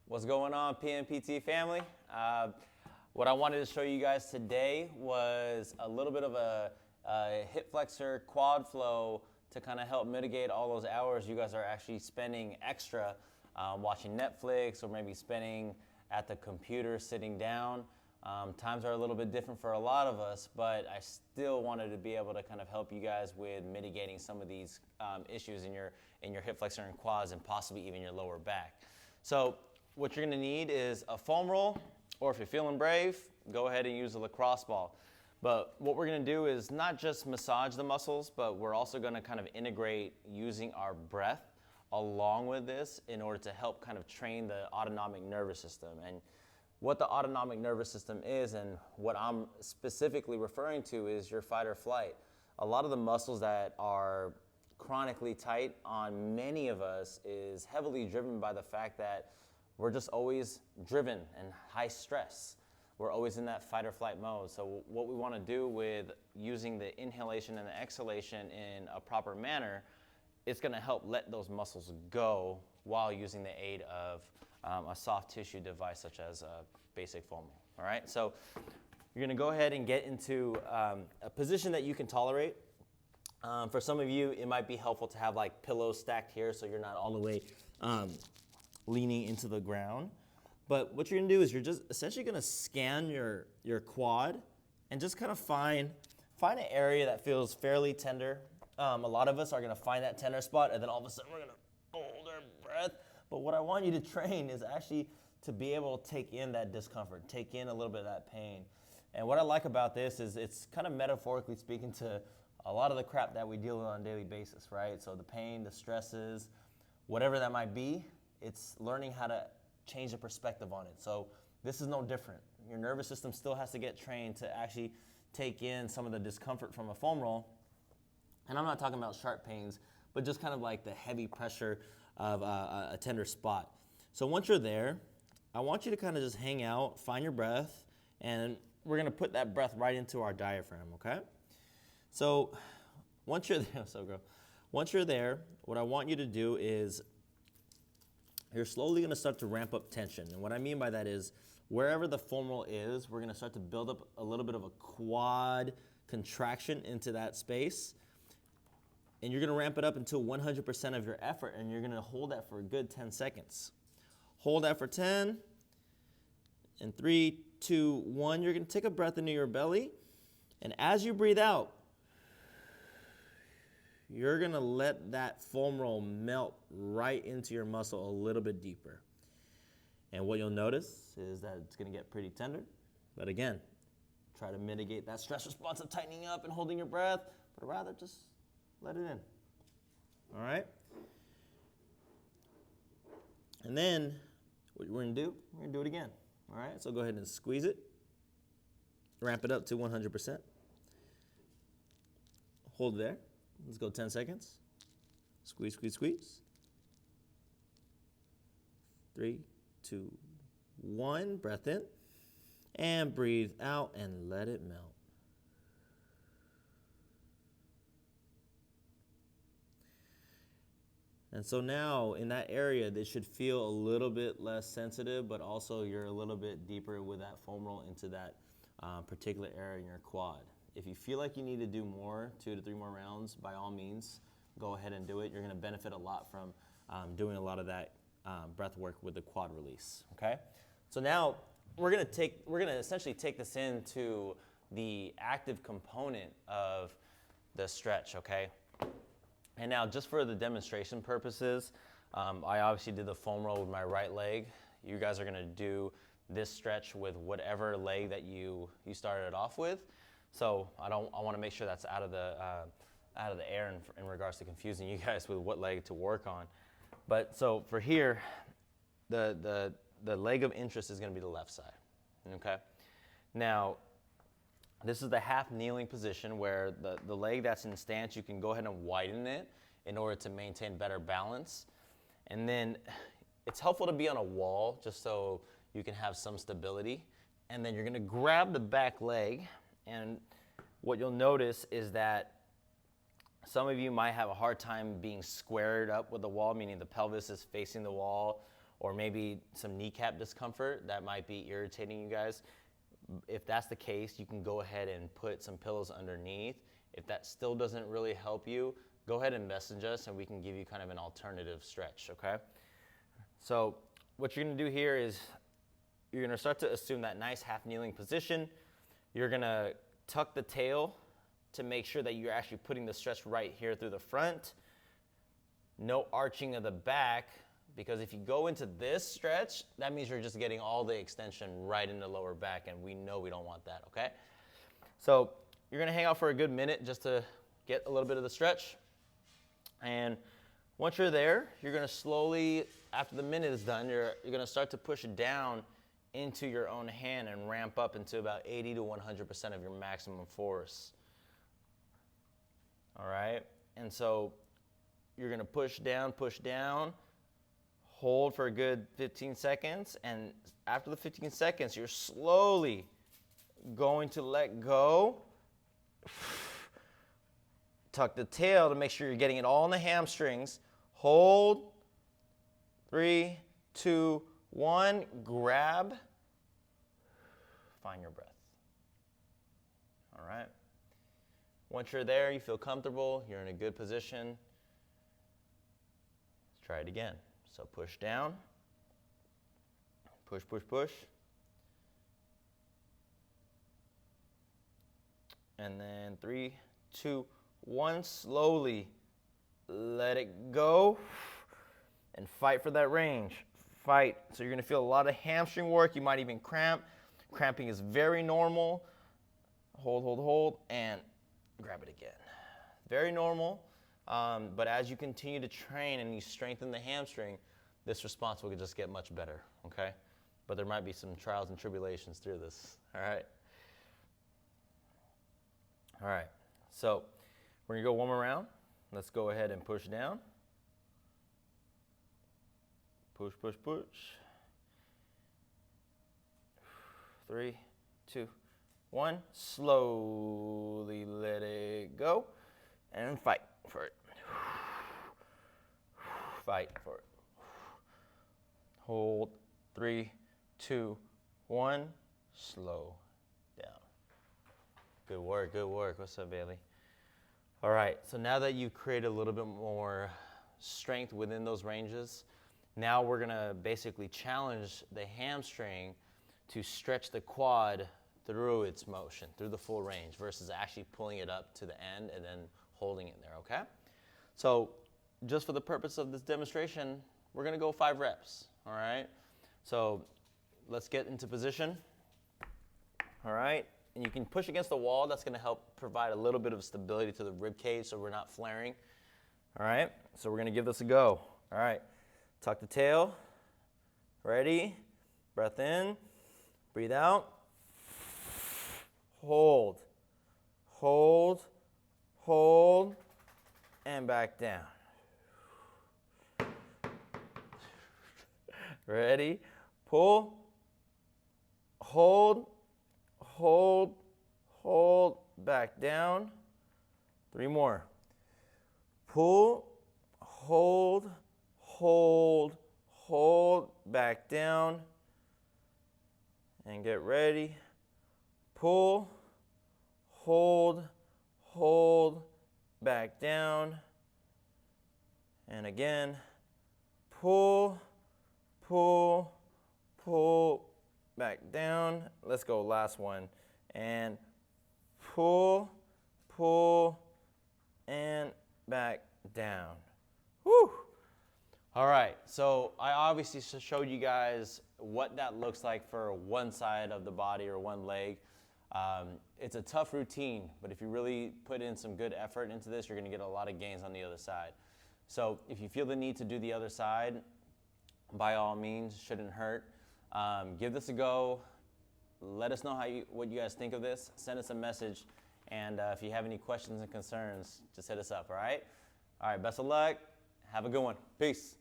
What's going on, PMPT family? What I wanted to show you guys today was a little bit of a hip flexor quad flow to kind of help mitigate all those hours you guys are actually spending extra watching Netflix or maybe spending at the computer sitting down. Times are a little bit different for a lot of us, but I still wanted to be able to kind of help you guys with mitigating some of these issues in your hip flexor and quads and possibly even your lower back. So what you're gonna need is a foam roll, or if you're feeling brave, go ahead and use a lacrosse ball. But what we're gonna do is not just massage the muscles, but we're also gonna kind of integrate using our breath along with this in order to help kind of train the autonomic nervous system. And what the autonomic nervous system is, and what I'm specifically referring to, is your fight or flight. A lot of the muscles that are chronically tight on many of us is heavily driven by the fact that we're just always driven and high stress. We're always in that fight or flight mode. So what we want to do with using the inhalation and the exhalation in a proper manner, it's going to help let those muscles go while using the aid of a soft tissue device such as a basic foam roll. All right, so you're going to go ahead and get into a position that you can tolerate. For some of you, it might be helpful to have like pillows stacked here so you're not all the way leaning into the ground. But what you're gonna do is you're just essentially gonna scan your quad and just kind of find an area that feels fairly tender. A lot of us are gonna find that tender spot and then all of a sudden we're gonna hold our breath. But what I want you to train is actually to be able to take in that discomfort, take in a little bit of that pain. And what I like about this is it's kind of metaphorically speaking to a lot of the crap that we deal with on a daily basis, right? So the pain, the stresses, whatever that might be, it's learning how to change the perspective on it. So this is no different. Your nervous system still has to get trained to actually take in some of the discomfort from a foam roll. And I'm not talking about sharp pains, but just kind of like the heavy pressure of a tender spot. So once you're there, I want you to kind of just hang out, find your breath, and we're gonna put that breath right into our diaphragm, okay? So once you're there, what I want you to do is you're slowly gonna start to ramp up tension. And what I mean by that is wherever the foam roll is, we're gonna start to build up a little bit of a quad contraction into that space. And you're gonna ramp it up until 100% of your effort, and you're gonna hold that for a good 10 seconds. Hold that for 10, and 3, 2, 1. You're gonna take a breath into your belly, and as you breathe out, you're gonna let that foam roll melt right into your muscle a little bit deeper. And what you'll notice is that it's gonna get pretty tender. But again, try to mitigate that stress response of tightening up and holding your breath, but rather just let it in. All right? And then what we're gonna do it again. All right, so go ahead and squeeze it. Ramp it up to 100%. Hold it there. Let's go 10 seconds. Squeeze, squeeze, squeeze. 3, 2, 1. Breath in. And breathe out and let it melt. And so now in that area, they should feel a little bit less sensitive, but also you're a little bit deeper with that foam roll into that particular area in your quad. If you feel like you need to do more, 2 to 3 more rounds, by all means, go ahead and do it. You're gonna benefit a lot from doing a lot of that breath work with the quad release, okay? So now we're gonna essentially take this into the active component of the stretch, okay? And now just for the demonstration purposes, I obviously did the foam roll with my right leg. You guys are gonna do this stretch with whatever leg that you started off with. So I want to make sure that's out of the air in regards to confusing you guys with what leg to work on. But so for here, the leg of interest is going to be the left side. Okay. Now, this is the half kneeling position where the leg that's in stance, you can go ahead and widen it in order to maintain better balance. And then it's helpful to be on a wall just so you can have some stability. And then you're going to grab the back leg. And what you'll notice is that some of you might have a hard time being squared up with the wall, meaning the pelvis is facing the wall, or maybe some kneecap discomfort that might be irritating you guys. If that's the case, you can go ahead and put some pillows underneath. If that still doesn't really help you, go ahead and message us and we can give you kind of an alternative stretch, okay? So what you're gonna do here is you're gonna start to assume that nice half kneeling position. You're gonna tuck the tail to make sure that you're actually putting the stretch right here through the front. No arching of the back, because if you go into this stretch, that means you're just getting all the extension right in the lower back, and we know we don't want that, okay? So you're gonna hang out for a good minute just to get a little bit of the stretch. And once you're there, you're gonna slowly, after the minute is done, you're gonna start to push down into your own hand and ramp up into about 80 to 100% of your maximum force. All right, and so you're gonna push down, hold for a good 15 seconds, and after the 15 seconds, you're slowly going to let go. Tuck the tail to make sure you're getting it all in the hamstrings. Hold, 3, 2, 1, grab, find your breath. All right. Once you're there, you feel comfortable, you're in a good position. Let's try it again. So push down, push, push, push. And then 3, 2, 1, slowly let it go and fight for that range. Fight. So you're gonna feel a lot of hamstring work. You might even cramp. Cramping is very normal. Hold, hold, hold, and grab it again. Very normal, but as you continue to train and you strengthen the hamstring, this response will just get much better, okay? But there might be some trials and tribulations through this, all right? All right, so we're gonna go one more round. Let's go ahead and push down. Push, push, push. 3, 2, 1. Slowly let it go and fight for it. Fight for it. Hold. 3, 2, 1. Slow down. Good work, good work. What's up, Bailey? All right, so now that you've created a little bit more strength within those ranges, now we're gonna basically challenge the hamstring to stretch the quad through its motion, through the full range, versus actually pulling it up to the end and then holding it there, okay? So just for the purpose of this demonstration, we're gonna go 5 reps, all right? So let's get into position, all right? And you can push against the wall. That's gonna help provide a little bit of stability to the rib cage so we're not flaring, all right? So we're gonna give this a go, all right? Tuck the tail, ready? Breath in, breathe out. Hold, hold, hold, and back down. Ready? Pull, hold, hold, hold, back down. 3 more. Pull, hold, hold, hold, back down. And get ready. Pull, hold, hold, back down. And again, pull, pull, pull, back down. Let's go, last one. And pull, pull, and back down. Whew. All right, so I obviously showed you guys what that looks like for one side of the body or one leg. It's a tough routine, but if you really put in some good effort into this, you're gonna get a lot of gains on the other side. So if you feel the need to do the other side, by all means, shouldn't hurt. Give this a go. Let us know what you guys think of this. Send us a message, and if you have any questions and concerns, just hit us up, all right? All right, best of luck. Have a good one. Peace.